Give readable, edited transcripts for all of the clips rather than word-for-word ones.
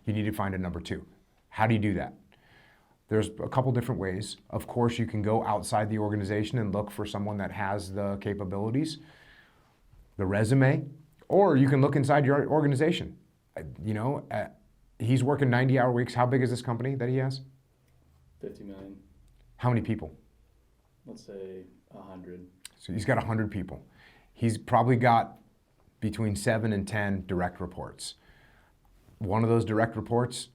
You need to find a number two. How do you do that? There's a couple different ways. Of course, you can go outside the organization and look for someone that has the capabilities, the resume, or you can look inside your organization. He's working 90-hour weeks. How big is this company that he has? 50 million. How many people? Let's say 100. So he's got 100 people. He's probably got between 7 and 10 direct reports. One of those direct reports,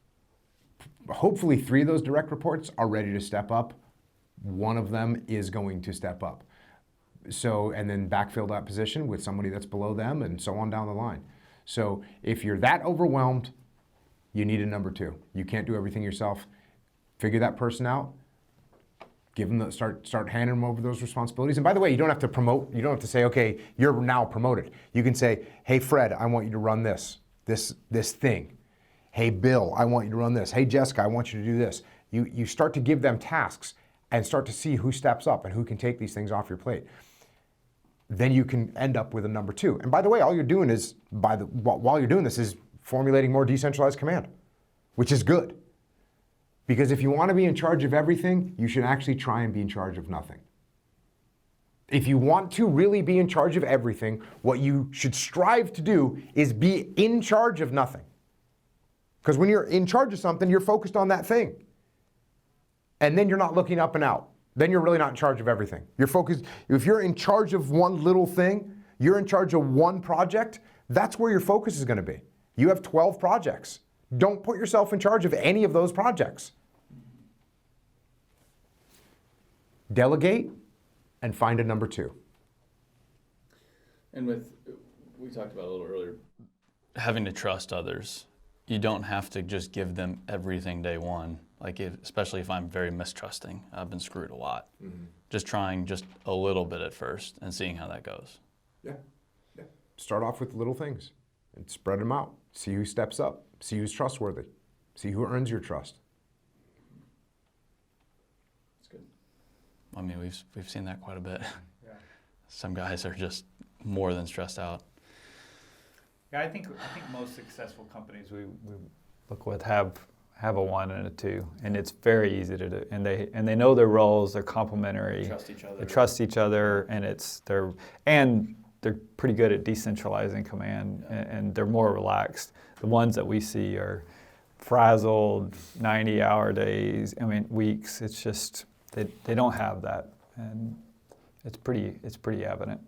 hopefully 3 of those direct reports are ready to step up. One of them is going to step up. So, and then backfill that position with somebody that's below them and so on down the line. So if you're that overwhelmed, you need a number two. You can't do everything yourself. Figure that person out. Give them start handing them over those responsibilities. And by the way, you don't have to promote. You don't have to say, okay, you're now promoted. You can say, hey, Fred, I want you to run this thing. Hey, Bill, I want you to run this. Hey, Jessica, I want you to do this. You start to give them tasks and start to see who steps up and who can take these things off your plate. Then you can end up with a number two. And by the way, all you're doing is, while you're doing this, is formulating more decentralized command, which is good. Because if you want to be in charge of everything, you should actually try and be in charge of nothing. If you want to really be in charge of everything, what you should strive to do is be in charge of nothing. Because when you're in charge of something, you're focused on that thing. And then you're not looking up and out. Then you're really not in charge of everything. You're focused. If you're in charge of one little thing, you're in charge of one project, that's where your focus is going to be. You have 12 projects. Don't put yourself in charge of any of those projects. Delegate and find a number two. And we talked about a little earlier, having to trust others. You don't have to just give them everything day one. Especially if I'm very mistrusting, I've been screwed a lot. Mm-hmm. Just trying just a little bit at first and seeing how that goes. Yeah. Start off with little things and spread them out. See who steps up. See who's trustworthy. See who earns your trust. That's good. I mean, we've seen that quite a bit. Yeah. Some guys are just more than stressed out. Yeah, I think most successful companies we look with have a 1 and a 2, and it's very easy to do. And they know their roles. They're complementary. Trust each other. They trust each other, and they're pretty good at decentralizing command, and they're more relaxed. The ones that we see are frazzled, 90-hour days. I mean, weeks. It's just they don't have that, and it's pretty evident.